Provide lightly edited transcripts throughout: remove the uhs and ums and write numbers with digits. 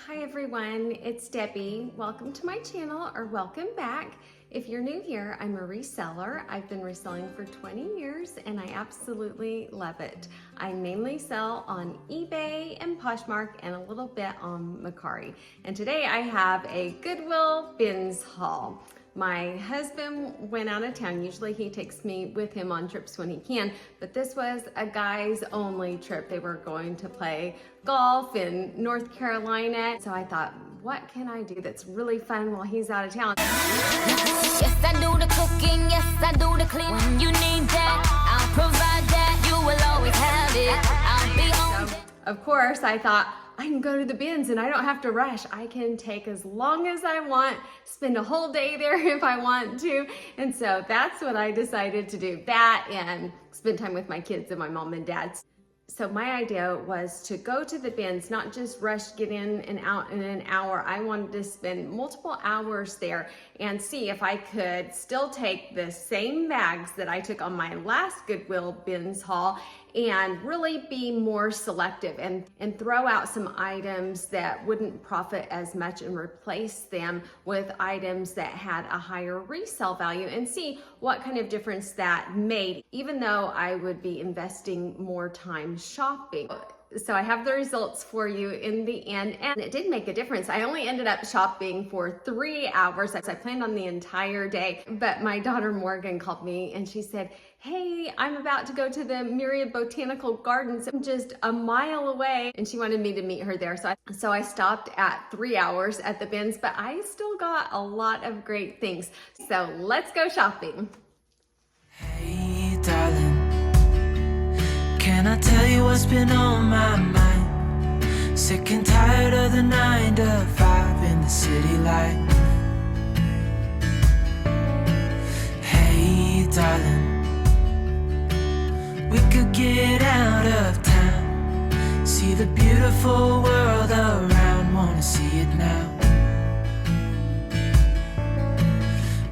Hi everyone, it's Debbie. Welcome to my channel, or welcome back. If you're new here, I'm a reseller. I've been reselling for 20 years and I absolutely love it. I mainly sell on eBay and Poshmark and a little bit on Mercari. And today I have a Goodwill bins haul. My husband went out of town. Usually he takes me with him on trips when he can, but this was a guys only trip. They were going to play golf in North Carolina. So I thought, what can I do that's really fun while he's out of town? Yes, I do the cooking, yes, I do the cleaning. When you need that, I'll provide that. You will always have it. I'll be on So, of course, I thought, I can go to the bins and I don't have to rush. I can take as long as I want, spend a whole day there if I want to. And so that's what I decided to do. That and spend time with my kids and my mom and dad. So my idea was to go to the bins, not just rush, get in and out in an hour. I wanted to spend multiple hours there and see if I could still take the same bags that I took on my last Goodwill bins haul and really be more selective and throw out some items that wouldn't profit as much and replace them with items that had a higher resale value and see what kind of difference that made, even though I would be investing more time shopping. So I have the results for you in the end, and it did make a difference. I only ended up shopping for 3 hours. I planned on the entire day, but my daughter Morgan called me and she said, hey, I'm about to go to the Myriad Botanical Gardens. I'm just a mile away, and she wanted me to meet her there. So I stopped at 3 hours at the bins, but I still got a lot of great things. So let's go shopping. Hey, darling. Can I tell you what's been on my mind? Sick and tired of the 9 to 5 in the city life. Hey, darling, we could get out of town, see the beautiful world around, wanna see it now.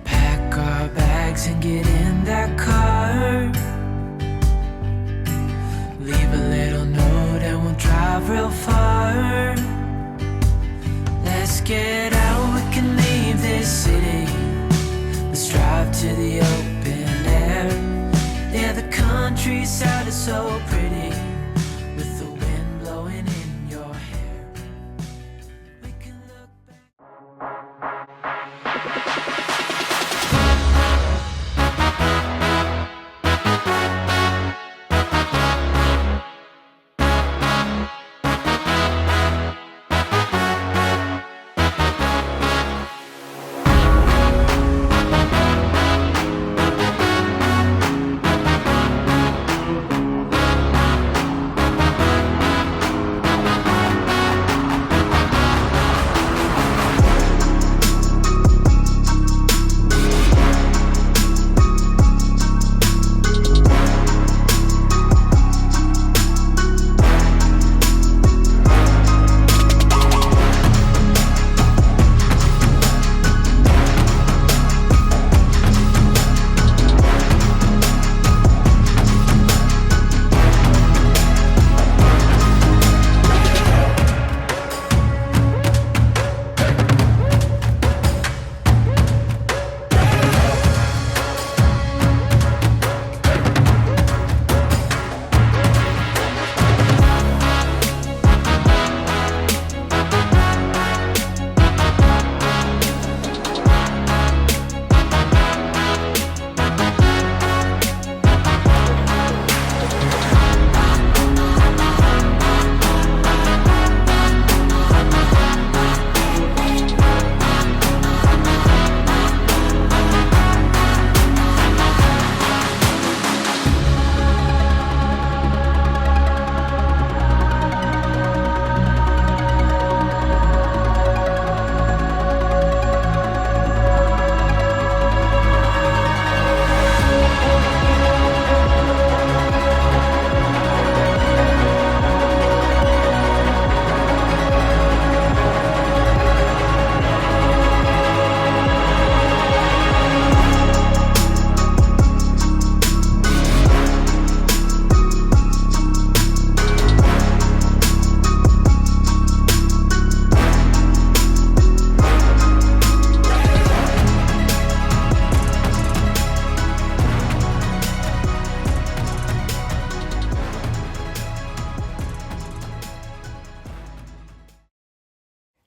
Pack our bags and get in that car. Leave a little note and we'll drive real far. Let's get out, we can leave this city. Let's drive to the open air. Yeah, the countryside is so pretty, with the wind blowing in your hair. We can look back.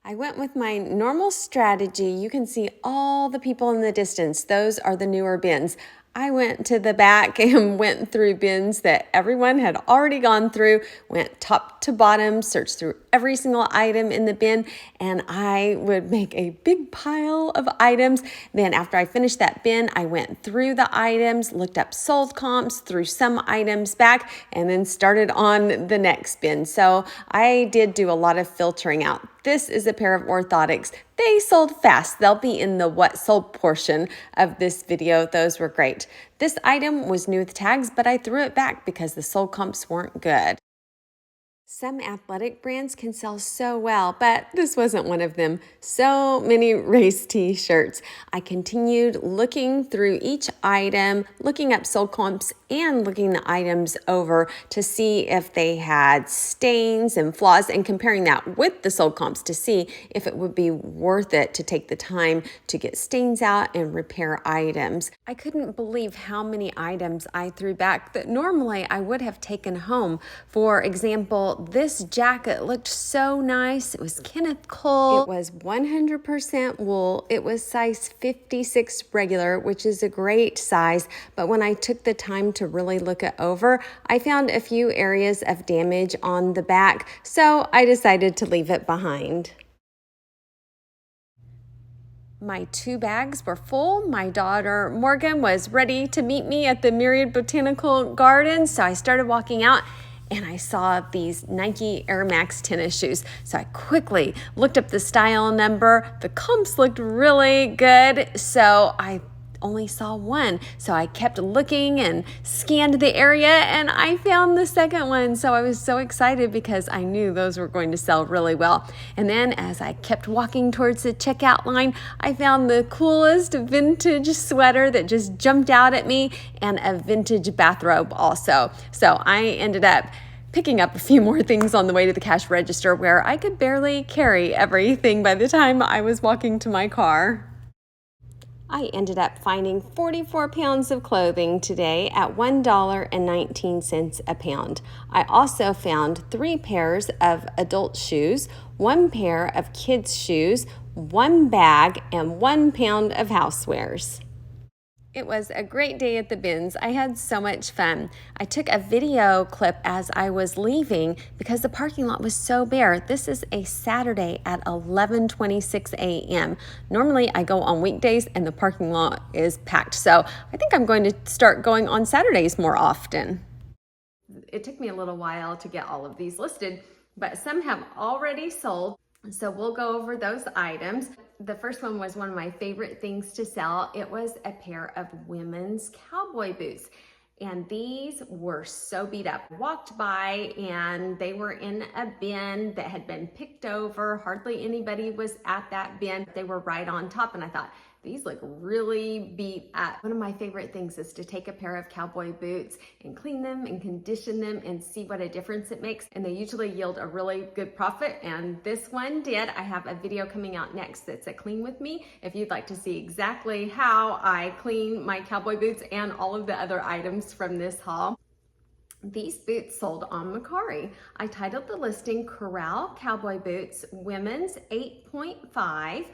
I went with my normal strategy. You can see all the people in the distance. Those are the newer bins. I went to the back and went through bins that everyone had already gone through, went top to bottom, searched through every single item in the bin, and I would make a big pile of items. Then after I finished that bin, I went through the items, looked up sold comps, threw some items back, and then started on the next bin. So I did do a lot of filtering out. This is a pair of orthotics. They sold fast. They'll be in the what sold portion of this video. Those were great. This item was new with tags, but I threw it back because the sold comps weren't good. Some athletic brands can sell so well, but this wasn't one of them. So many race t-shirts. I continued looking through each item, looking up sold comps and looking the items over to see if they had stains and flaws and comparing that with the sold comps to see if it would be worth it to take the time to get stains out and repair items. I couldn't believe how many items I threw back that normally I would have taken home. For example, this jacket looked so nice. It was Kenneth Cole. It was 100% wool. It was size 56 regular, which is a great size. But when I took the time to really look it over, I found a few areas of damage on the back. So I decided to leave it behind. My 2 bags were full. My daughter Morgan was ready to meet me at the Myriad Botanical Gardens. So I started walking out and I saw these Nike Air Max tennis shoes. So I quickly looked up the style number. The comps looked really good. So I only saw one. So I kept looking and scanned the area and I found the second one. So I was so excited because I knew those were going to sell really well. And then as I kept walking towards the checkout line, I found the coolest vintage sweater that just jumped out at me and a vintage bathrobe also. So I ended up picking up a few more things on the way to the cash register where I could barely carry everything by the time I was walking to my car. I ended up finding 44 pounds of clothing today at $1.19 a pound. I also found 3 pairs of adult shoes, 1 pair of kids' shoes, 1 bag, and 1 pound of housewares. It was a great day at the bins. I had so much fun. I took a video clip as I was leaving because the parking lot was so bare. This is a Saturday at 11:26 a.m. Normally I go on weekdays and the parking lot is packed. So I think I'm going to start going on Saturdays more often. It took me a little while to get all of these listed, but some have already sold. So we'll go over those items. The first one was one of my favorite things to sell. It was a pair of women's cowboy boots. And these were so beat up. Walked by and they were in a bin that had been picked over. Hardly anybody was at that bin. They were right on top and I thought, these look really beat up. One of my favorite things is to take a pair of cowboy boots and clean them and condition them and see what a difference it makes. And they usually yield a really good profit. And this one did. I have a video coming out next that's a clean with me. If you'd like to see exactly how I clean my cowboy boots and all of the other items from this haul. These boots sold on Mercari. I titled the listing Corral Cowboy Boots, Women's 8.5,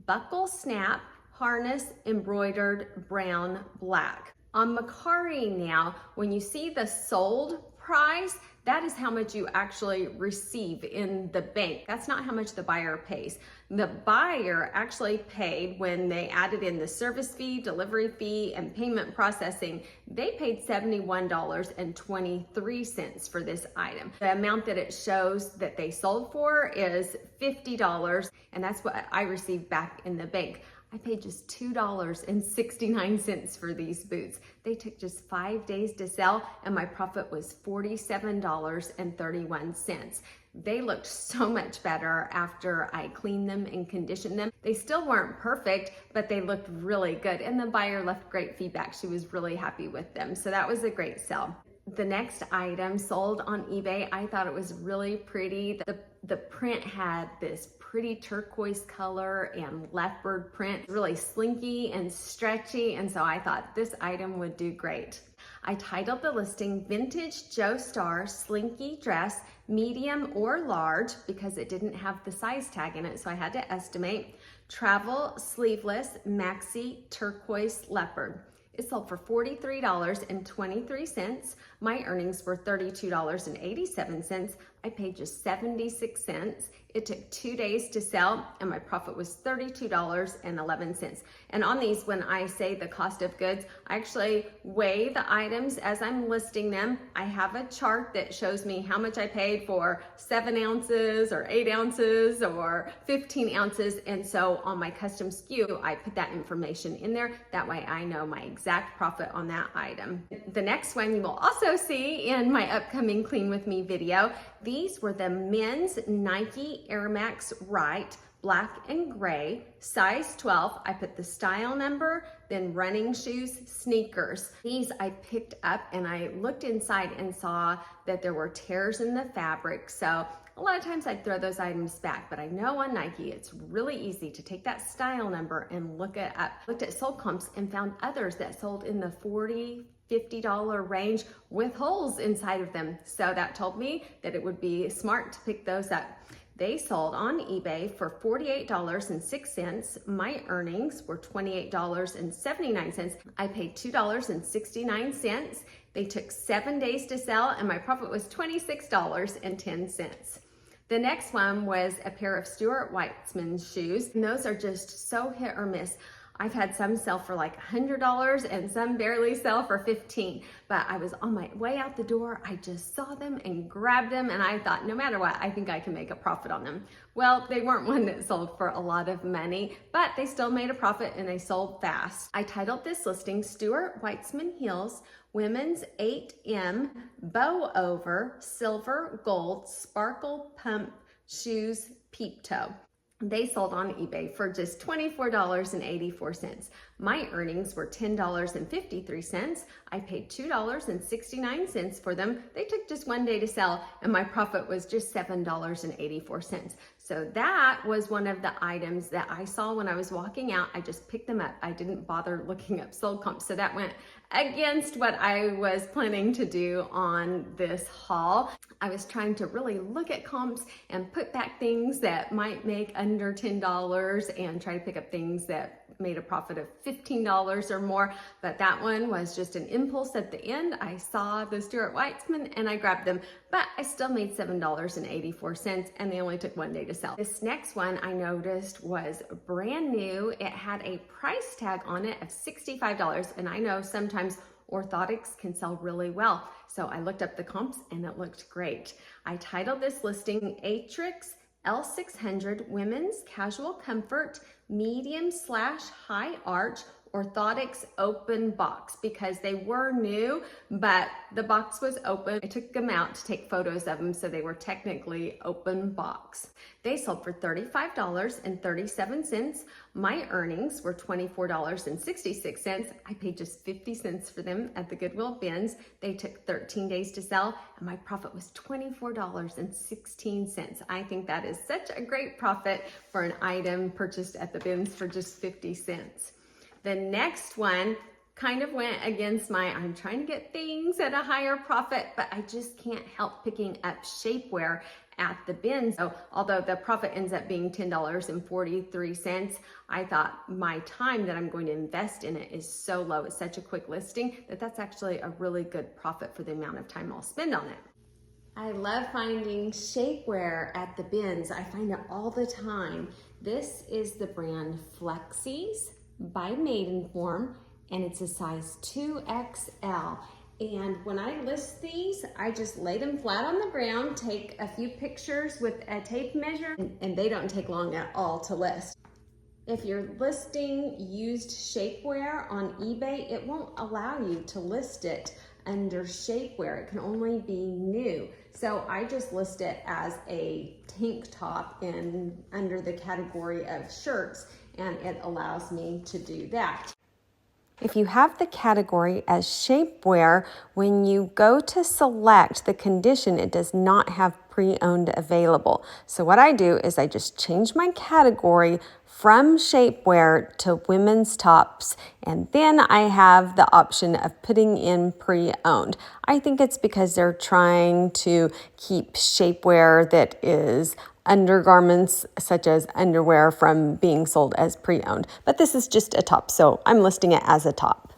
Buckle Snap, Harness embroidered brown black. On Mercari now, when you see the sold price, that is how much you actually receive in the bank. That's not how much the buyer pays. The buyer actually paid when they added in the service fee, delivery fee, and payment processing. They paid $71.23 for this item. The amount that it shows that they sold for is $50, and that's what I received back in the bank. I paid just $2.69 for these boots. They took just 5 days to sell and my profit was $47.31. They looked so much better after I cleaned them and conditioned them. They still weren't perfect, but they looked really good. And the buyer left great feedback. She was really happy with them. So that was a great sell. The next item sold on eBay. I thought it was really pretty. The print had this pretty turquoise color and leopard print, really slinky and stretchy. And so I thought this item would do great. I titled the listing Vintage Joe Star Slinky Dress, medium or large, because it didn't have the size tag in it, so I had to estimate. Travel sleeveless maxi turquoise leopard. It sold for $43.23. My earnings were $32.87. I paid just 76 cents. It took 2 days to sell and my profit was $32.11. And on these, when I say the cost of goods, I actually weigh the items as I'm listing them. I have a chart that shows me how much I paid for 7 ounces or 8 ounces or 15 ounces. And so on my custom SKU, I put that information in there. That way I know my exact profit on that item. The next one you will also see in my upcoming Clean With Me video. These were the men's Nike Air Max Right, black and gray, size 12. I put the style number, then running shoes, sneakers. These I picked up and I looked inside and saw that there were tears in the fabric. So a lot of times I'd throw those items back, but I know on Nike, it's really easy to take that style number and look it up. Looked at sold comps and found others that sold in the $40-50 range with holes inside of them. So that told me that it would be smart to pick those up. They sold on eBay for $48.06. My earnings were $28.79. I paid $2.69. They took 7 days to sell and my profit was $26.10. The next one was a pair of Stuart Weitzman shoes. And those are just so hit or miss. I've had some sell for like $100 and some barely sell for $15. But I was on my way out the door, I just saw them and grabbed them and I thought, no matter what, I think I can make a profit on them. Well, they weren't one that sold for a lot of money, but they still made a profit and they sold fast. I titled this listing Stuart Weitzman Heels, Women's 8M, Bow Over, Silver, Gold, Sparkle Pump Shoes, Peep Toe. They sold on eBay for just $24.84. My earnings were $10.53. I paid $2.69 for them. They took just 1 day to sell and my profit was just $7.84. So that was one of the items that I saw when I was walking out. I just picked them up. I didn't bother looking up sold comps. So that went against what I was planning to do on this haul. I was trying to really look at comps and put back things that might make under $10 and try to pick up things that made a profit of $15 or more, but that one was just an impulse at the end. I saw the Stuart Weitzman and I grabbed them, but I still made $7.84 and they only took 1 day to sell. This next one I noticed was brand new. It had a price tag on it of $65, and I know sometimes orthotics can sell really well. So I looked up the comps and it looked great. I titled this listing Atrix L600 Women's Casual Comfort Medium/High Arch Orthotics Open Box, because they were new, but the box was open. I took them out to take photos of them, so they were technically open box. They sold for $35.37. My earnings were $24.66. I paid just 50 cents for them at the Goodwill bins. They took 13 days to sell, and my profit was $24.16. I think that is such a great profit for an item purchased at the bins for just 50 cents. The next one kind of went against I'm trying to get things at a higher profit, but I just can't help picking up shapewear at the bins. So although the profit ends up being $10.43, I thought my time that I'm going to invest in it is so low. It's such a quick listing that that's actually a really good profit for the amount of time I'll spend on it. I love finding shapewear at the bins. I find it all the time. This is the brand Flexies by Maidenform, and it's a size 2XL. And when I list these, I just lay them flat on the ground, take a few pictures with a tape measure, and they don't take long at all to list. If you're listing used shapewear on eBay, it won't allow you to list it under shapewear. It can only be new. So I just list it as a tank top under the category of shirts, and it allows me to do that. If you have the category as shapewear, when you go to select the condition, it does not have pre-owned available. So what I do is I just change my category from shapewear to women's tops, and then I have the option of putting in pre-owned. I think it's because they're trying to keep shapewear that is undergarments such as underwear from being sold as pre-owned. But this is just a top, so I'm listing it as a top.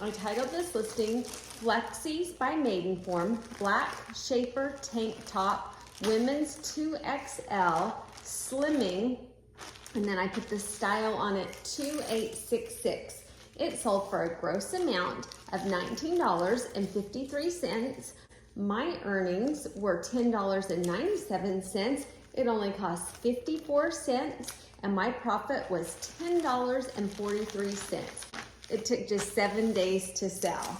I titled this listing Flexies by Maidenform, Black Shaper Tank Top, Women's 2XL, Slimming, and then I put the style on it 2866. It sold for a gross amount of $19.53. My earnings were $10.97. It only cost 54 cents, and my profit was $10.43. It took just 7 days to sell.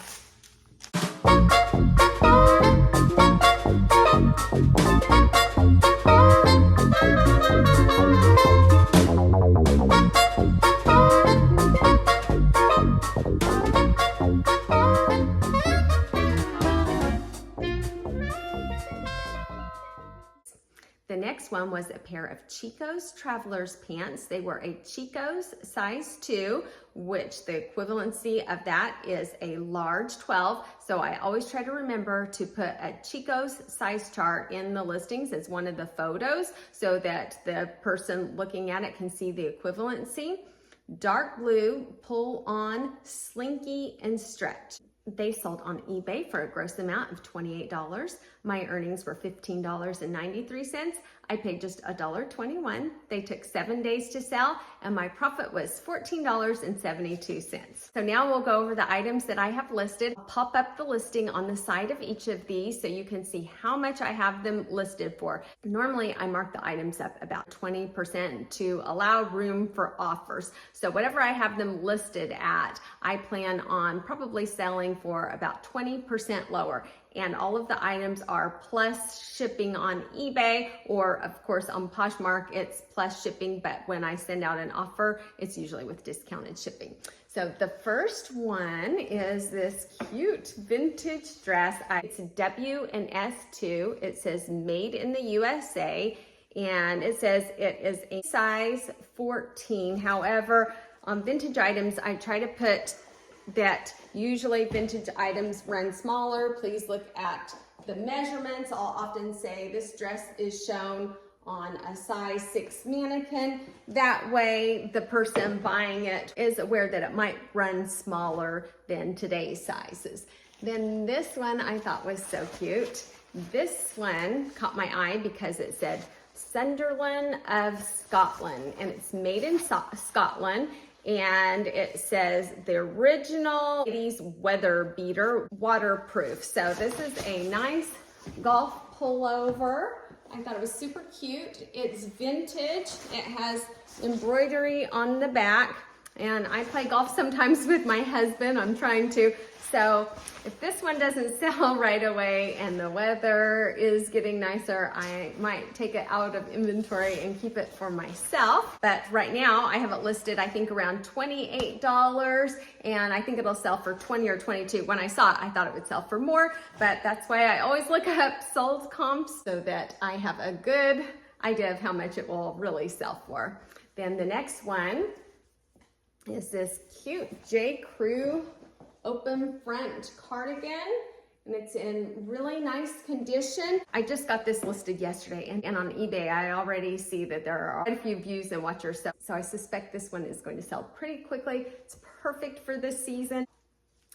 The next one was a pair of Chico's Traveler's Pants. They were a Chico's size 2, which the equivalency of that is a large 12. So I always try to remember to put a Chico's size chart in the listings as one of the photos so that the person looking at it can see the equivalency. Dark blue, pull on, slinky, and stretch. They sold on eBay for a gross amount of $28. My earnings were $15.93. I paid just $1.21. They took 7 days to sell, and my profit was $14.72. So now we'll go over the items that I have listed. I'll pop up the listing on the side of each of these so you can see how much I have them listed for. Normally, I mark the items up about 20% to allow room for offers. So whatever I have them listed at, I plan on probably selling for about 20% lower. And all of the items are plus shipping on eBay, or of course on Poshmark, it's plus shipping, but when I send out an offer, it's usually with discounted shipping. So the first one is this cute vintage dress. It's W and S2. It says made in the USA, and it says it is a size 14. However, on vintage items, I try to put that usually vintage items run smaller. Please look at the measurements. I'll often say this dress is shown on a size 6 mannequin. That way the person buying it is aware that it might run smaller than today's sizes. Then this one I thought was so cute. This one caught my eye because it said Sunderland of Scotland, and it's made in Scotland. And it says the original 80s weather beater, waterproof. So this is a nice golf pullover. I thought it was super cute. It's vintage. It has embroidery on the back. And I play golf sometimes with my husband. I'm trying to. So if this one doesn't sell right away and the weather is getting nicer, I might take it out of inventory and keep it for myself. But right now I have it listed, I think around $28, and I think it'll sell for $20 or $22. When I saw it, I thought it would sell for more, but that's why I always look up sold comps so that I have a good idea of how much it will really sell for. Then the next one is this cute J. Crew open front cardigan, and it's in really nice condition. I just got this listed yesterday, and on eBay I already see that there are quite a few views and watchers, so I suspect this one is going to sell pretty quickly. It's perfect for this season.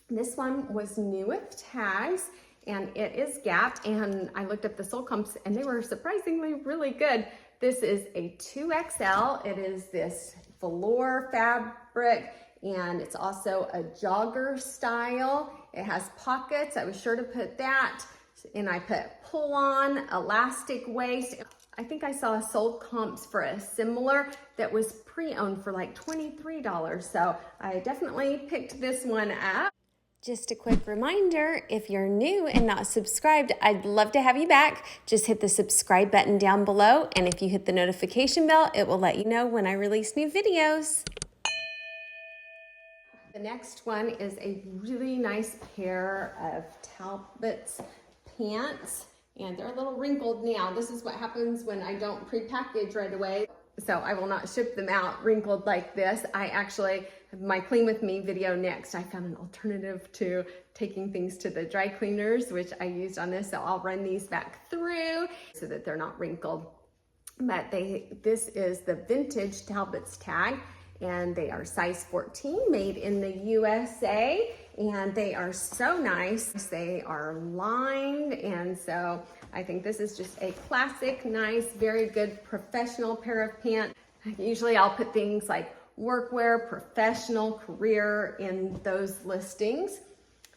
This one was new with tags, and it is gapped, and I looked up the sold comps and they were surprisingly really good. This is a 2XL. It is this velour fabric, and it's also a jogger style. It has pockets. I was sure to put that. And I put pull on, elastic waist. I think I saw sold comps for a similar that was pre-owned for like $23. So I definitely picked this one up. Just a quick reminder, if you're new and not subscribed, I'd love to have you back. Just hit the subscribe button down below. And if you hit the notification bell, it will let you know when I release new videos. The next one is a really nice pair of Talbot's pants, and they're a little wrinkled now. This is what happens when I don't pre-package right away. So I will not ship them out wrinkled like this. I actually, my clean with me video next, I found an alternative to taking things to the dry cleaners, which I used on this. So I'll run these back through so that they're not wrinkled. But this is the vintage Talbot's tag, and they are size 14, made in the USA, and they are so nice. They are lined, and so I think this is just a classic, nice, very good professional pair of pants. Usually I'll put things like workwear, professional, career in those listings.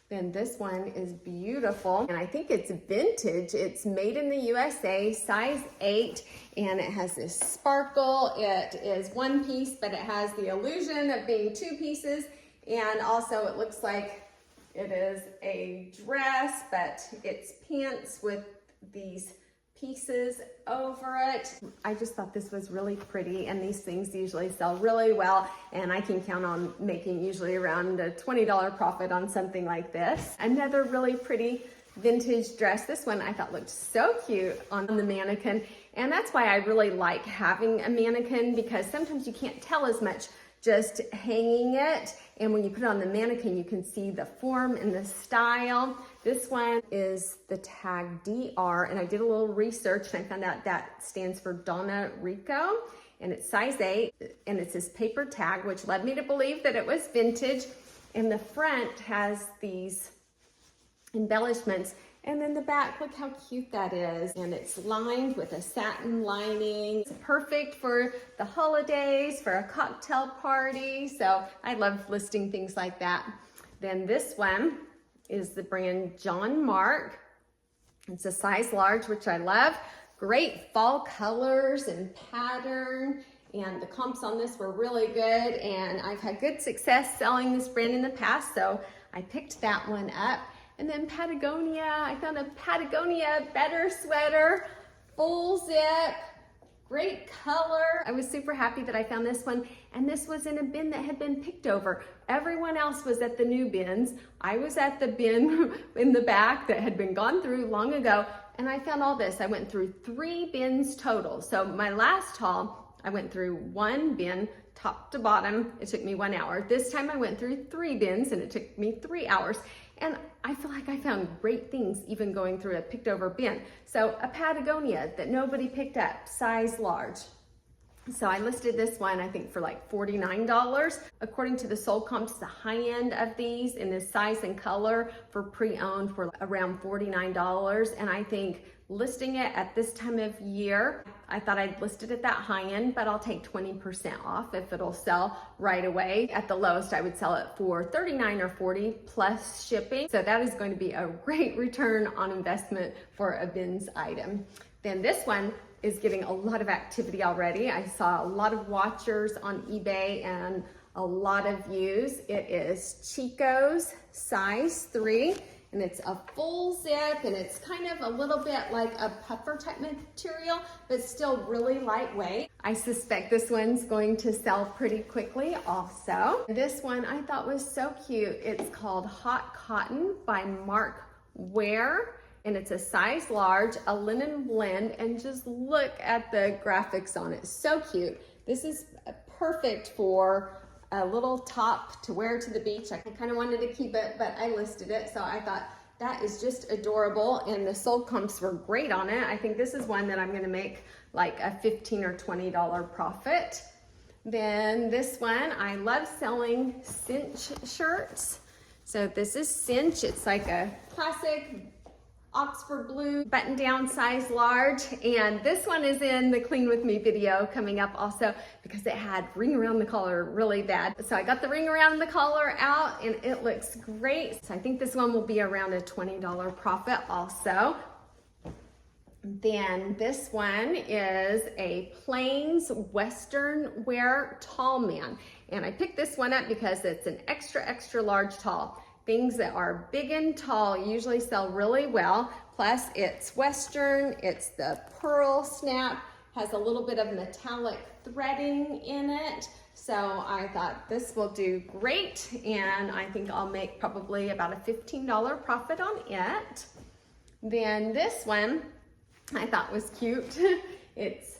Then this one is beautiful, and I think it's vintage. It's made in the USA, size 8, and it has this sparkle. It is one piece, but it has the illusion of being 2 pieces, and also it looks like it is a dress, but it's pants with these pieces over it. I just thought this was really pretty, and these things usually sell really well, and I can count on making usually around a $20 profit on something like this. Another really pretty vintage dress. This one I thought looked so cute on the mannequin, and that's why I really like having a mannequin, because sometimes you can't tell as much just hanging it, and when you put it on the mannequin you can see the form and the style. This one is the tag DR, and I did a little research and I found out that stands for Donna Rico, and it's size 8, and it's this paper tag, which led me to believe that it was vintage. And the front has these embellishments, and then the back, look how cute that is. And it's lined with a satin lining. It's perfect for the holidays, for a cocktail party. So I love listing things like that. Then this one is the brand John Mark. It's a size large, which I love. Great fall colors and pattern. And the comps on this were really good. And I've had good success selling this brand in the past, so I picked that one up. And then Patagonia, I found a Patagonia Better sweater, full zip, great color. I was super happy that I found this one, and this was in a bin that had been picked over. Everyone else was at the new bins. I was at the bin in the back that had been gone through long ago, and I found all this. I went through 3 bins total. So my last haul, I went through 1 bin, top to bottom. It took me 1 hour. This time I went through 3 bins, and it took me 3 hours. And I feel like I found great things even going through a picked over bin. So a Patagonia that nobody picked up, size large. So I listed this one, I think, for like $49. According to the sold comps, the high end of these in this size and color for pre-owned were around $49. And I think listing it at this time of year, I thought I'd list it at that high end, but I'll take 20% off if it'll sell right away. At the lowest, I would sell it for $39 or $40 plus shipping. So that is going to be a great return on investment for a bins item. Then this one is getting a lot of activity already. I saw a lot of watchers on eBay and a lot of views. It is Chico's size 3. And it's a full zip, and it's kind of a little bit like a puffer type material, but still really lightweight. I suspect this one's going to sell pretty quickly also. This one I thought was so cute. It's called Hot Cotton by Mark Ware, and it's a size large, a linen blend, and just look at the graphics on it. So cute. This is perfect for a little top to wear to the beach. I kind of wanted to keep it, but I listed it, so I thought that is just adorable, and the sold comps were great on it. I think this is one that I'm gonna make like a $15 or $20 profit. Then this one, I love selling cinch shirts. So this is cinch. It's like a classic Oxford blue button down size large, and this one is in the clean with me video coming up also because it had ring around the collar really bad. So I got the ring around the collar out, and it looks great. So I think this one will be around a $20 profit also. Then this one is a Plains Western wear tall man, and I picked this one up because it's an extra large tall. Things that are big and tall usually sell really well. Plus it's Western, it's the pearl snap, has a little bit of metallic threading in it. So I thought this will do great, and I think I'll make probably about a $15 profit on it. Then this one I thought was cute. It's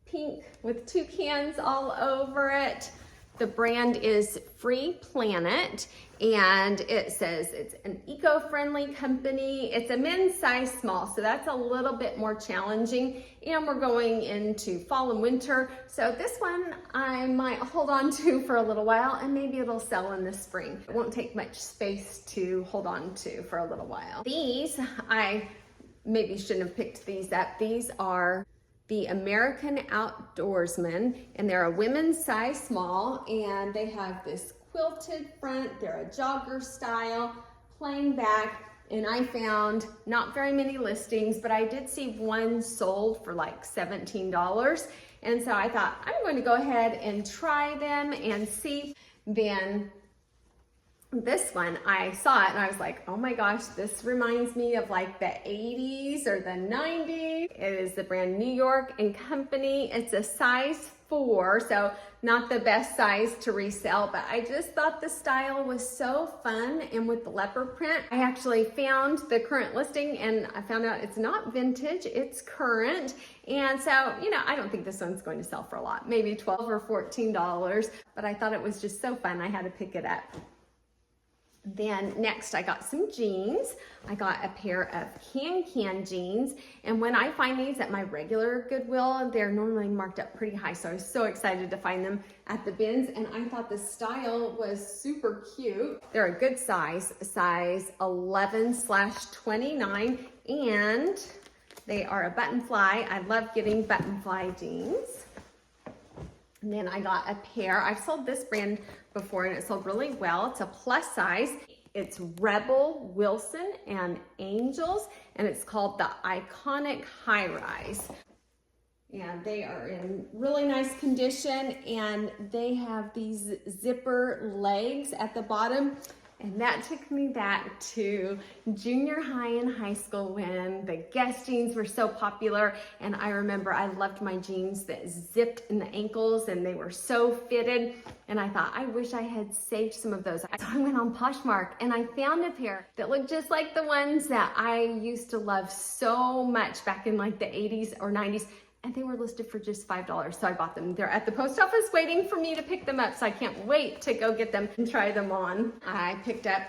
pink with toucans all over it. The brand is Free Planet, and it says it's an eco-friendly company. It's a men's size small, so that's a little bit more challenging. And we're going into fall and winter, so this one I might hold on to for a little while, and maybe it'll sell in the spring. It won't take much space to hold on to for a little while. These, I maybe shouldn't have picked these up. These are the American Outdoorsman, and they're a women's size small, and they have this quilted front. They're a jogger style, plain back, and I found not very many listings, but I did see one sold for like $17. And so I thought, I'm going to go ahead and try them and see. Then this one, I saw it and I was like, oh my gosh, this reminds me of like the 80s or the 90s. It is the brand New York and Company. It's a size 4, so not the best size to resell, but I just thought the style was so fun. And with the leopard print, I actually found the current listing and I found out it's not vintage, it's current. And so, you know, I don't think this one's going to sell for a lot, maybe $12 or $14, but I thought it was just so fun, I had to pick it up. Then next I got some jeans. I got a pair of can jeans, and when I find these at my regular Goodwill, they're normally marked up pretty high, so I was so excited to find them at the bins, and I thought the style was super cute. They're a good size 11/29, and they are a button fly. I love getting button fly jeans. And then I got a pair. I've sold this brand before and it sold really well. It's a plus size. It's Rebel, Wilson, and Angels, and it's called the Iconic High Rise. And they are in really nice condition, and they have these zipper legs at the bottom. And that took me back to junior high and high school when the Guess jeans were so popular. And I remember I loved my jeans that zipped in the ankles and they were so fitted. And I thought, I wish I had saved some of those. So I went on Poshmark and I found a pair that looked just like the ones that I used to love so much back in like the 80s or 90s. And they were listed for just $5, so I bought them. They're at the post office waiting for me to pick them up, so I can't wait to go get them and try them on. I picked up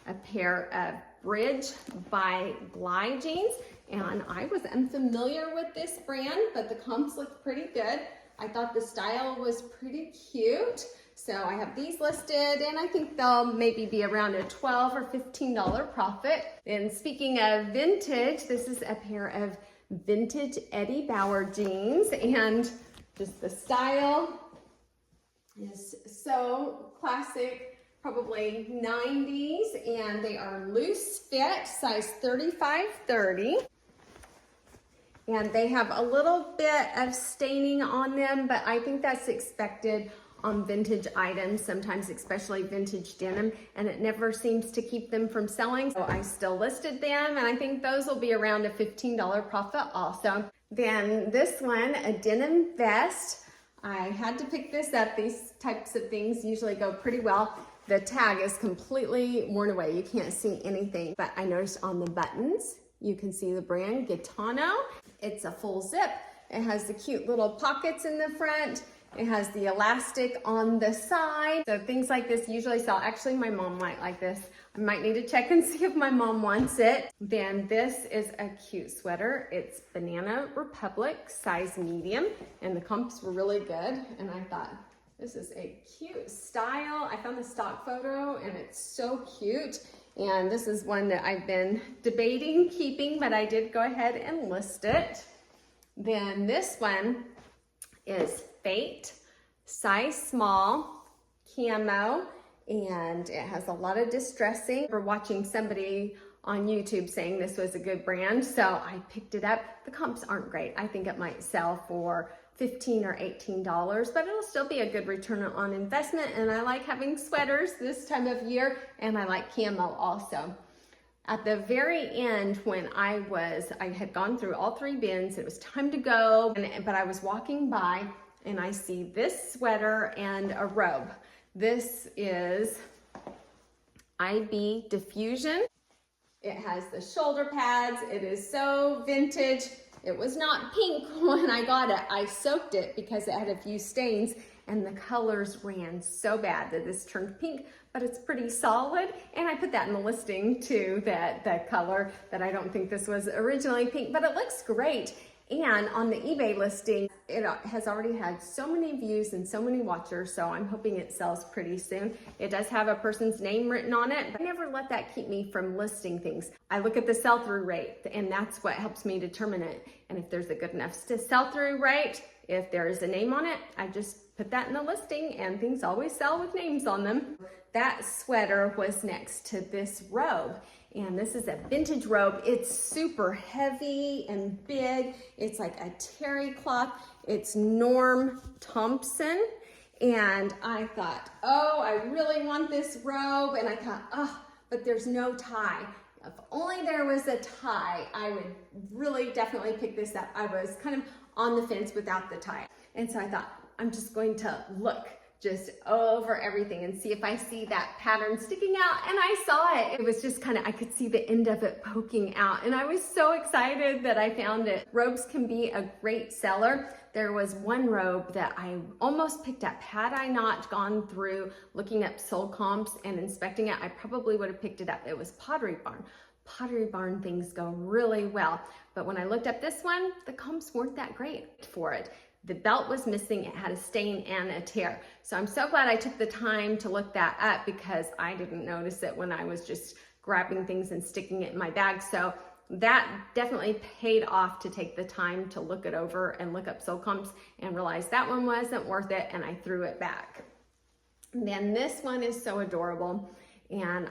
a pair of Bridge by Glide jeans, and I was unfamiliar with this brand, but the comps looked pretty good. I thought the style was pretty cute, so I have these listed, and I think they'll maybe be around a $12 or $15 profit. And speaking of vintage, this is a pair of vintage Eddie Bauer jeans, and just the style is so classic, probably 90s, and they are loose fit, size 35-30. And they have a little bit of staining on them, but I think that's expected on vintage items, sometimes especially vintage denim, and it never seems to keep them from selling. So I still listed them, and I think those will be around a $15 profit also. Then this one, a denim vest. I had to pick this up. These types of things usually go pretty well. The tag is completely worn away. You can't see anything, but I noticed on the buttons, you can see the brand Gitano. It's a full zip. It has the cute little pockets in the front. It has the elastic on the side. So things like this usually sell. Actually, my mom might like this. I might need to check and see if my mom wants it. Then this is a cute sweater. It's Banana Republic, size medium, and the comps were really good. And I thought, this is a cute style. I found the stock photo and it's so cute. And this is one that I've been debating keeping, but I did go ahead and list it. Then this one is Fate, size small, camo, and it has a lot of distressing. We're watching somebody on YouTube saying this was a good brand, so I picked it up. The comps aren't great. I think it might sell for $15 or $18, but it'll still be a good return on investment, and I like having sweaters this time of year, and I like camo also. At the very end, when I had gone through all 3 bins, it was time to go, but I was walking by and I see this sweater and a robe. This is IB Diffusion. It has the shoulder pads. It is so vintage. It was not pink when I got it. I soaked it because it had a few stains and the colors ran so bad that this turned pink, but it's pretty solid. And I put that in the listing too, that color, that I don't think this was originally pink, but it looks great. And on the eBay listing, it has already had so many views and so many watchers, so I'm hoping it sells pretty soon. It does have a person's name written on it, but I never let that keep me from listing things. I look at the sell-through rate, and that's what helps me determine it. And if there's a good enough sell-through rate, if there is a name on it, I just put that in the listing, and things always sell with names on them. That sweater was next to this robe. And this is a vintage robe. It's super heavy and big. It's like a terry cloth. It's Norm Thompson. And I thought, oh, I really want this robe. And I thought, oh, but there's no tie. If only there was a tie, I would really definitely pick this up. I was kind of on the fence without the tie. And so I thought, I'm just going to look just over everything and see if I see that pattern sticking out. And I saw it. It was just kind of, I could see the end of it poking out. And I was so excited that I found it. Robes can be a great seller. There was one robe that I almost picked up. Had I not gone through looking up sold comps and inspecting it, I probably would have picked it up. It was Pottery Barn. Pottery Barn things go really well. But when I looked up this one, the comps weren't that great for it. The belt was missing, it had a stain and a tear. So I'm so glad I took the time to look that up because I didn't notice it when I was just grabbing things and sticking it in my bag. So that definitely paid off to take the time to look it over and look up sold comps and realize that one wasn't worth it, and I threw it back. And then this one is so adorable, and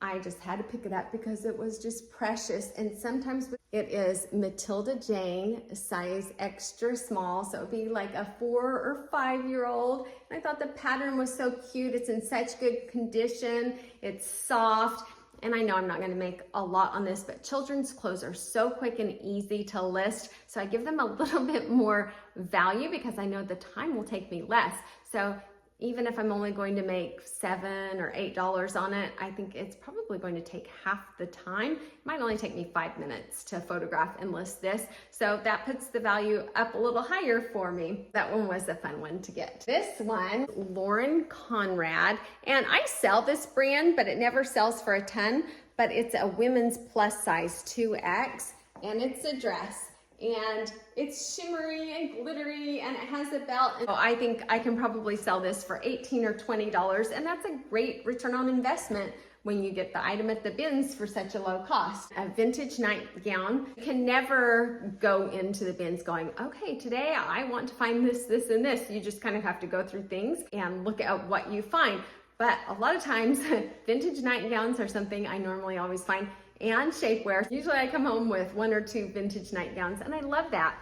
I just had to pick it up because it was just precious. And sometimes it is Matilda Jane, size extra small. So it'd be like a 4 or 5-year-old. And I thought the pattern was so cute. It's in such good condition. It's soft. And I know I'm not gonna make a lot on this, but children's clothes are so quick and easy to list. So I give them a little bit more value because I know the time will take me less. So even if I'm only going to make $7 or $8 on it, I think it's probably going to take half the time. It might only take me 5 minutes to photograph and list this. So that puts the value up a little higher for me. That one was a fun one to get. This one, Lauren Conrad, and I sell this brand, but it never sells for a ton, but it's a women's plus size 2X, and it's a dress. And it's shimmery and glittery, and it has a belt. So I think I can probably sell this for $18 or $20, and that's a great return on investment when you get the item at the bins for such a low cost. A vintage nightgown. You can never go into the bins going, okay, today I want to find this, this, and this. You just kind of have to go through things and look at what you find. But a lot of times, vintage nightgowns are something I normally always find, and shapewear. Usually I come home with 1 or 2 vintage nightgowns, and I love that.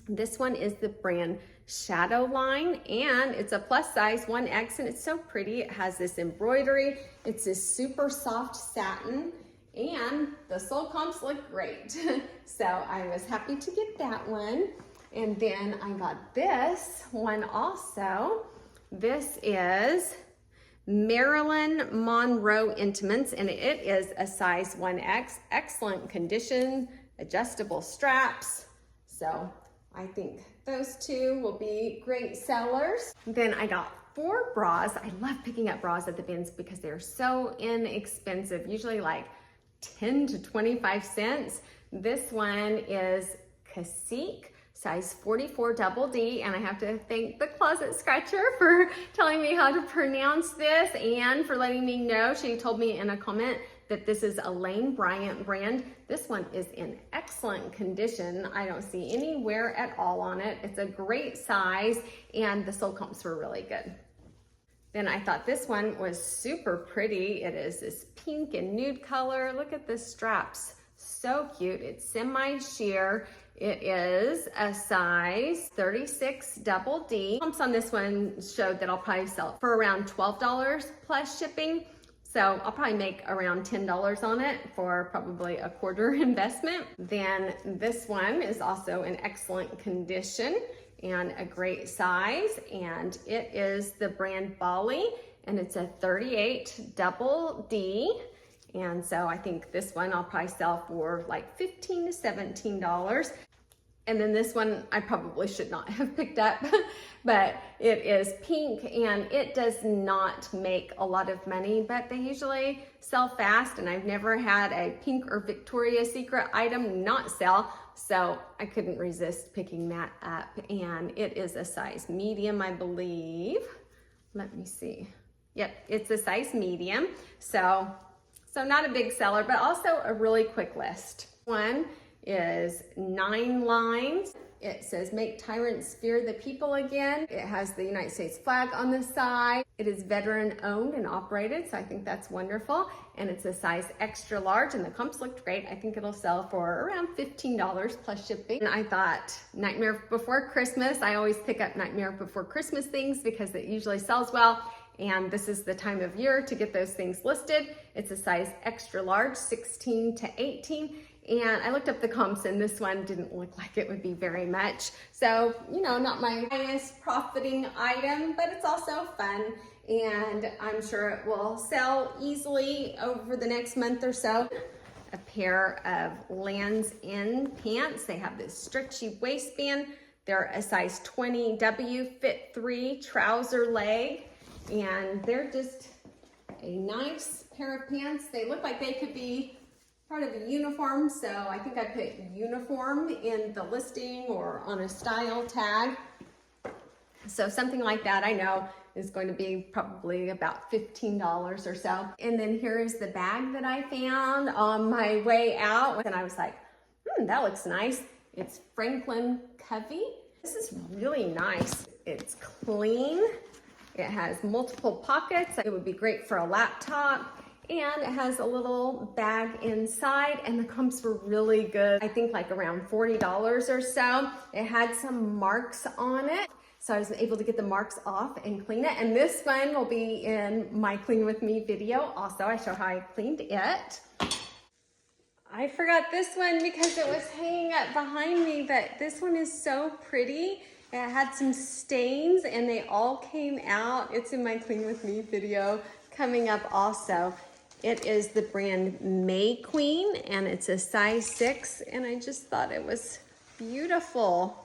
This one is the brand Shadow Line, and it's a plus size 1X, and it's so pretty. It has this embroidery. It's this super soft satin, and the sold comps look great. So I was happy to get that one. And then I got this one also. This is Marilyn Monroe Intimates, and it is a size 1X, excellent condition, adjustable straps. So I think those two will be great sellers. Then I got 4 bras. I love picking up bras at the bins because they're so inexpensive, usually like 10 to 25 cents. This one is Cacique, size 44 double D, and I have to thank the Closet Scratcher for telling me how to pronounce this and for letting me know. She told me in a comment that this is a Lane Bryant brand. This one is in excellent condition. I don't see any wear at all on it. It's a great size, and the sold comps were really good. Then I thought this one was super pretty. It is this pink and nude color. Look at the straps, so cute. It's semi-sheer. It is a size 36 double D. Comps on this one showed that I'll probably sell it for around $12 plus shipping. So I'll probably make around $10 on it for probably a quarter investment. Then this one is also in excellent condition and a great size, and it is the brand Bali, and it's a 38 double D. And so I think this one I'll probably sell for like $15 to $17. And then this one I probably should not have picked up, but it is pink and it does not make a lot of money, but they usually sell fast, and I've never had a pink or Victoria's Secret item not sell, so I couldn't resist picking that up. And it is a size medium, I believe. Let me see. Yep, it's a size medium, so not a big seller, but also a really quick list. One is 9 lines. It says, make tyrants fear the people again. It has the United States flag on the side. It is veteran owned and operated, so I think that's wonderful. And it's a size extra large, and the comps looked great. I think it'll sell for around $15 plus shipping. And I thought Nightmare Before Christmas, I always pick up Nightmare Before Christmas things because it usually sells well. And this is the time of year to get those things listed. It's a size extra large, 16 to 18. And I looked up the comps, and this one didn't look like it would be very much. So, you know, not my highest profiting item, but it's also fun. And I'm sure it will sell easily over the next month or so. A pair of Lands' End pants. They have this stretchy waistband. They're a size 20W, fit 3 trouser leg. And they're just a nice pair of pants. They look like they could be part of a uniform, so I think I put uniform in the listing or on a style tag. So something like that I know is going to be probably about $15 or so. And then here is the bag that I found on my way out, and I was like, that looks nice. It's Franklin Covey. This is really nice. It's clean. It has multiple pockets. It would be great for a laptop. And it has a little bag inside, and the comps were really good. I think like around $40 or so. It had some marks on it, so I was able to get the marks off and clean it. And this one will be in my Clean With Me video. Also, I show how I cleaned it. I forgot this one because it was hanging up behind me, but this one is so pretty. It had some stains and they all came out. It's in my Clean With Me video coming up also. It is the brand May Queen, and it's a size 6, and I just thought it was beautiful.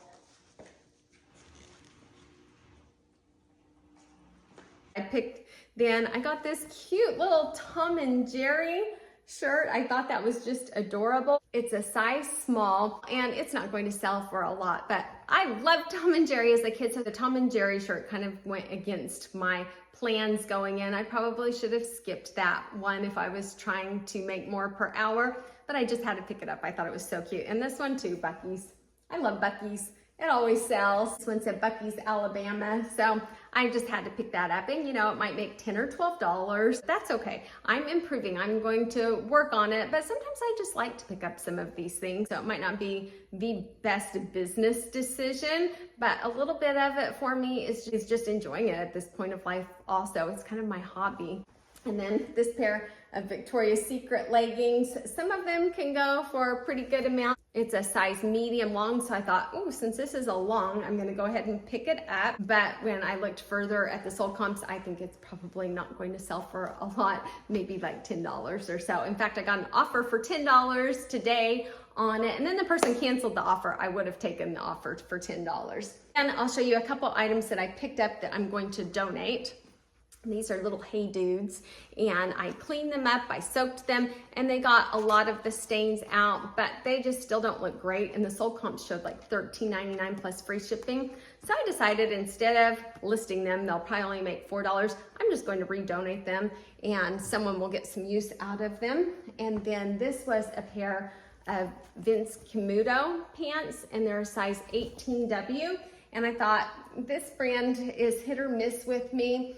I got this cute little Tom and Jerry shirt. I thought that was just adorable. It's a size small, and it's not going to sell for a lot, but I loved Tom and Jerry as a kid, so the Tom and Jerry shirt kind of went against my plans going in. I probably should have skipped that one if I was trying to make more per hour, but I just had to pick it up. I thought it was so cute. And this one too, Buc-ee's. I love Buc-ee's. It always sells. This one said Buc-ee's, Alabama. So I just had to pick that up, and you know, it might make $10 or $12. That's okay. I'm improving. I'm going to work on it, but sometimes I just like to pick up some of these things. So it might not be the best business decision, but a little bit of it for me is just enjoying it at this point of life also. It's kind of my hobby. And then this pair of Victoria's Secret leggings. Some of them can go for a pretty good amount. It's a size medium long, so I thought, oh, since this is a long, I'm gonna go ahead and pick it up. But when I looked further at the sold comps, I think it's probably not going to sell for a lot, maybe like $10 or so. In fact, I got an offer for $10 today on it, and then the person canceled the offer. I would have taken the offer for $10. And I'll show you a couple items that I picked up that I'm going to donate. These are little Hey Dudes, and I cleaned them up, I soaked them, and they got a lot of the stains out, but they just still don't look great, and the sold comps showed like $13.99 plus free shipping. So I decided instead of listing them, they'll probably only make $4, I'm just going to redonate them, and someone will get some use out of them. And then this was a pair of Vince Camuto pants, and they're a size 18W, and I thought this brand is hit or miss with me.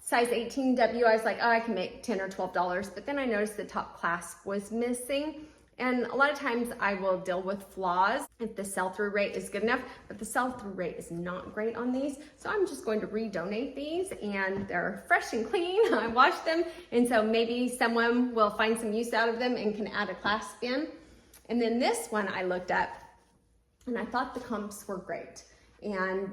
Size 18W, I was like, oh, I can make $10 or $12, but then I noticed the top clasp was missing. And a lot of times I will deal with flaws if the sell-through rate is good enough, but the sell-through rate is not great on these. So I'm just going to redonate these, and they're fresh and clean. I washed them, and so maybe someone will find some use out of them and can add a clasp in. And then this one I looked up, and I thought the comps were great. And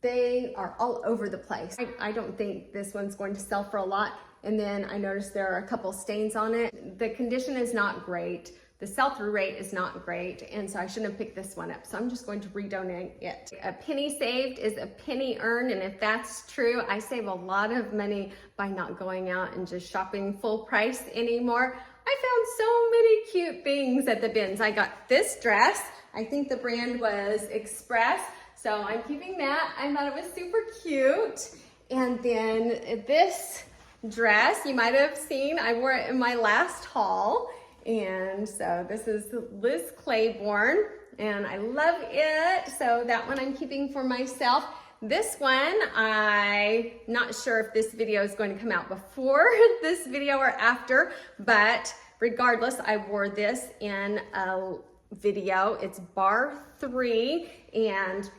they are all over the place. I don't think this one's going to sell for a lot. and then I noticed there are a couple stains on it. The condition is not great. The sell-through rate is not great, and so I shouldn't have picked this one up. So I'm just going to redonate it. A penny saved is a penny earned, and if that's true, I save a lot of money by not going out and just shopping full price anymore. I found so many cute things at the bins. I got this dress. I think the brand was Express, so I'm keeping that. I thought it was super cute. And then this dress, you might have seen, I wore it in my last haul. And so this is Liz Claiborne, and I love it. So that one I'm keeping for myself. This one, I'm not sure if this video is going to come out before this video or after, but regardless, I wore this in a video. It's bar 3, and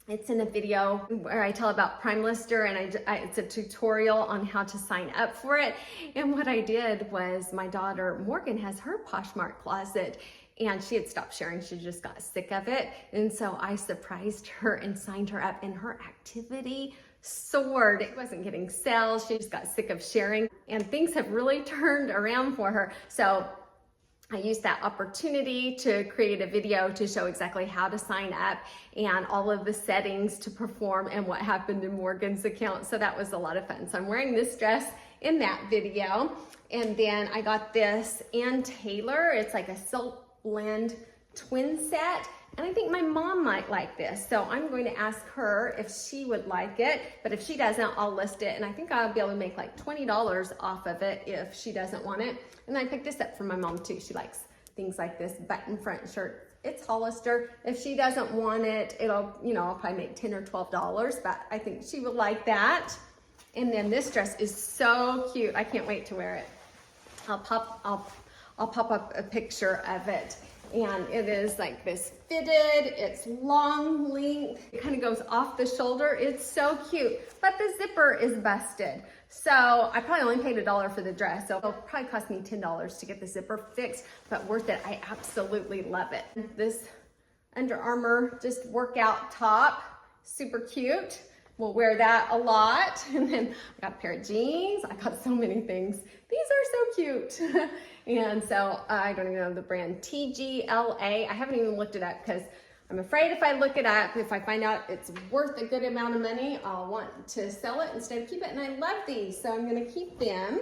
it's in a video where I tell about Prime Lister, and it's a tutorial on how to sign up for it. And what I did was, my daughter Morgan has her Poshmark closet, and she had stopped sharing. She just got sick of it. And so I surprised her and signed her up, and her activity soared. It wasn't getting sales. She just got sick of sharing, and things have really turned around for her. So I used that opportunity to create a video to show exactly how to sign up and all of the settings to perform and what happened in Morgan's account. So that was a lot of fun. So I'm wearing this dress in that video. And then I got this Ann Taylor. It's like a silk blend twin set. And I think my mom might like this. So I'm going to ask her if she would like it. But if she doesn't, I'll list it. And I think I'll be able to make like $20 off of it if she doesn't want it. And I picked this up for my mom too. She likes things like this button front shirt. It's Hollister. If she doesn't want it, I'll probably make $10 or $12, but I think she would like that. And then this dress is so cute. I can't wait to wear it. I'll pop up a picture of it. And it is like this fitted, it's long length, it kind of goes off the shoulder. It's so cute, but the zipper is busted. So I probably only paid $1 for the dress, so it'll probably cost me $10 to get the zipper fixed, but worth it. I absolutely love it. This Under Armour just workout top, super cute. We'll wear that a lot. And then I got a pair of jeans. I got so many things. These are so cute. And so I don't even know the brand, TGLA. I haven't even looked it up because I'm afraid if I look it up, if I find out it's worth a good amount of money, I'll want to sell it instead of keep it. And I love these, so I'm gonna keep them.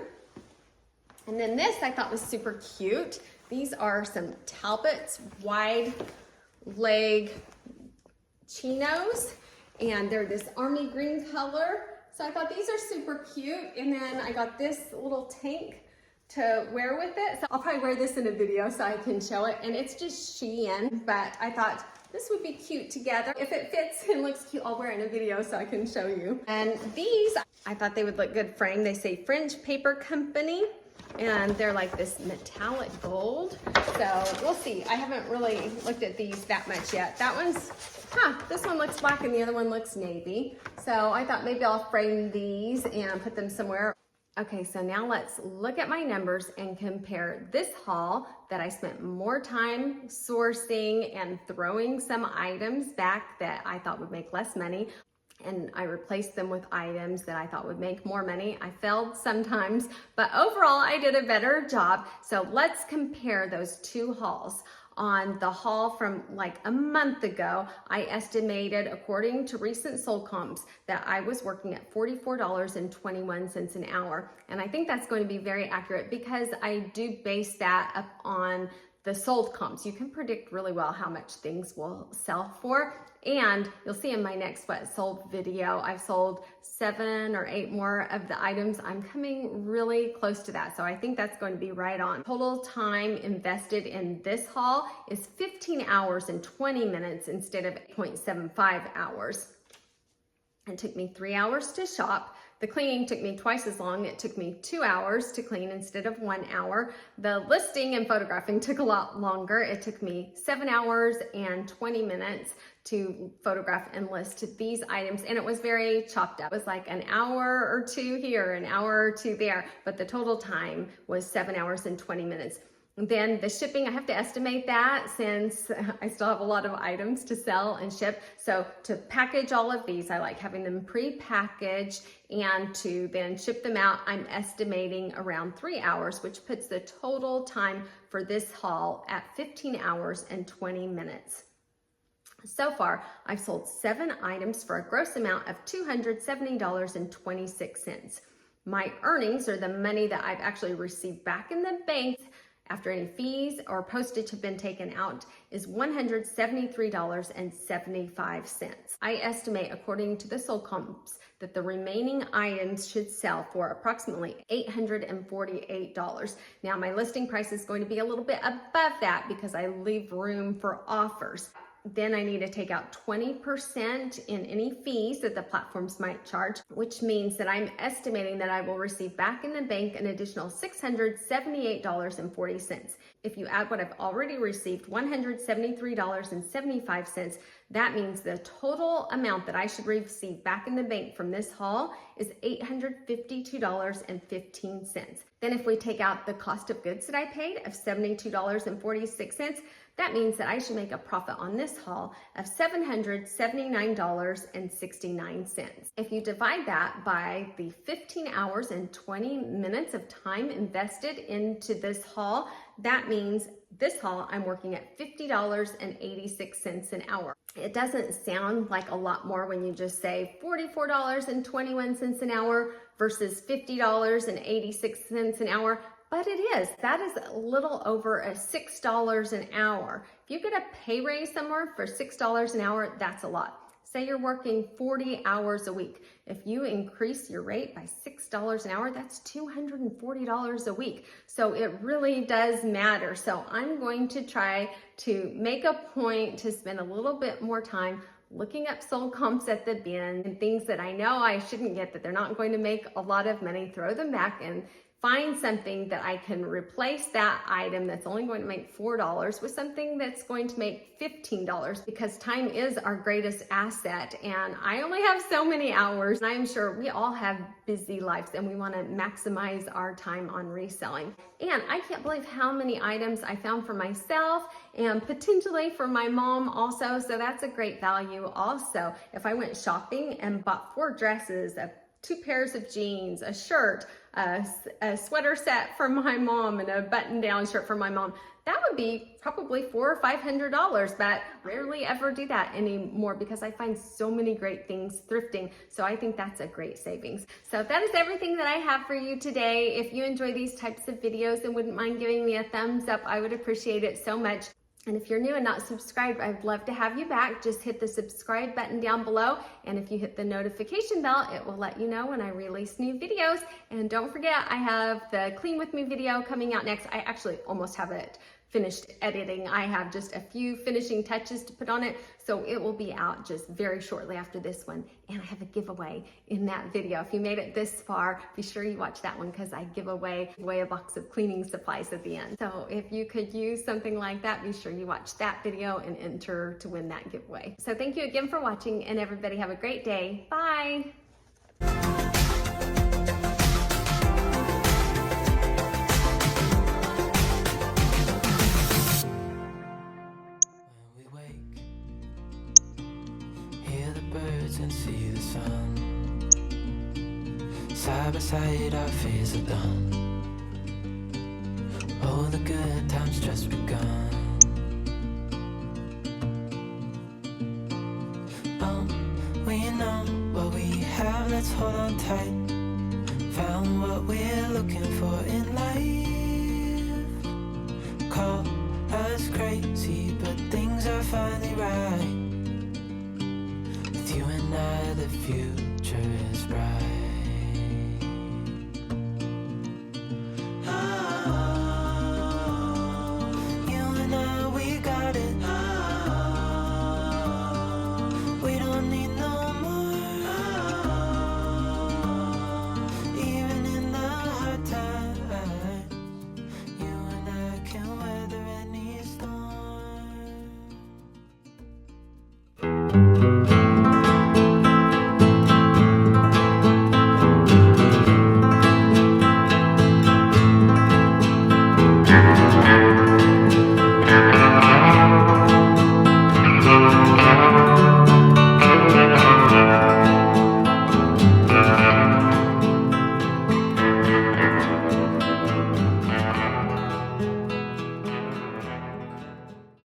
And then this I thought was super cute. These are some Talbot's wide leg chinos, and they're this army green color. So I thought these are super cute. And then I got this little tank to wear with it. So I'll probably wear this in a video so I can show it. And it's just Shein, but I thought this would be cute together. If it fits and looks cute, I'll wear it in a video so I can show you. And these, I thought they would look good framed. They say Fringe Paper Company, and they're like this metallic gold. So we'll see. I haven't really looked at these that much yet. That one's, this one looks black and the other one looks navy. So I thought maybe I'll frame these and put them somewhere. Okay, so now let's look at my numbers and compare this haul that I spent more time sourcing and throwing some items back that I thought would make less money, and I replaced them with items that I thought would make more money. I failed sometimes, but overall I did a better job. So let's compare those two hauls. On the haul from like a month ago, I estimated, according to recent sold comps, that I was working at $44.21 an hour. And I think that's going to be very accurate because I do base that up on the sold comps. You can predict really well how much things will sell for. And you'll see in my next what sold video, I've sold 7 or 8 more of the items. I'm coming really close to that. So I think that's going to be right on. Total time invested in this haul is 15 hours and 20 minutes instead of 8.75 hours. It took me 3 hours to shop. The cleaning took me twice as long. It took me 2 hours to clean instead of 1 hour. The listing and photographing took a lot longer. It took me 7 hours and 20 minutes to photograph and list these items, and it was very chopped up. It was like an hour or 2 here, an hour or 2 there, but the total time was 7 hours and 20 minutes. Then the shipping, I have to estimate that since I still have a lot of items to sell and ship. So to package all of these, I like having them pre-packaged, and to then ship them out, I'm estimating around 3 hours, which puts the total time for this haul at 15 hours and 20 minutes. So far, I've sold 7 items for a gross amount of $270.26. My earnings, or the money that I've actually received back in the bank after any fees or postage have been taken out, is $173.75. I estimate, according to the sold comps, that the remaining items should sell for approximately $848. Now, my listing price is going to be a little bit above that because I leave room for offers. Then I need to take out 20% in any fees that the platforms might charge, which means that I'm estimating that I will receive back in the bank an additional $678.40. If you add what I've already received, $173.75, that means the total amount that I should receive back in the bank from this haul is $852.15. Then if we take out the cost of goods that I paid of $72.46, that means that I should make a profit on this haul of $779.69. If you divide that by the 15 hours and 20 minutes of time invested into this haul, that means this haul I'm working at $50.86 an hour. It doesn't sound like a lot more when you just say $44.21 an hour versus $50.86 an hour, but it is. That is a little over $6 an hour. If you get a pay raise somewhere for $6 an hour, that's a lot. Say you're working 40 hours a week. If you increase your rate by $6 an hour, that's $240 a week. So it really does matter. So I'm going to try to make a point to spend a little bit more time looking up sold comps at the bin and things that I know I shouldn't get, that they're not going to make a lot of money, throw them back and find something that I can replace that item that's only going to make $4 with something that's going to make $15, because time is our greatest asset. And I only have so many hours, and I'm sure we all have busy lives and we want to maximize our time on reselling. And I can't believe how many items I found for myself and potentially for my mom also. So that's a great value also. If I went shopping and bought 4 dresses, 2 pairs of jeans, a shirt, a sweater set for my mom, and a button-down shirt for my mom, that would be probably $400 or $500, but rarely ever do that anymore because I find so many great things thrifting. So I think that's a great savings. So that is everything that I have for you today. If you enjoy these types of videos and wouldn't mind giving me a thumbs up, I would appreciate it so much. And if you're new and not subscribed, I'd love to have you back. Just hit the subscribe button down below. And if you hit the notification bell, it will let you know when I release new videos. And don't forget, I have the Clean With Me video coming out next. I actually almost have it finished editing. I have just a few finishing touches to put on it. So it will be out just very shortly after this one. And I have a giveaway in that video. If you made it this far, be sure you watch that one because I give away a box of cleaning supplies at the end. So if you could use something like that, be sure you watch that video and enter to win that giveaway. So thank you again for watching, and everybody have a great day. Bye. And see the sun. Side by side our fears are done. All the good times just begun. We know what we have, let's hold on tight. Found what we're looking for in life. Call us crazy, but things are finally right. You and I, the future is bright.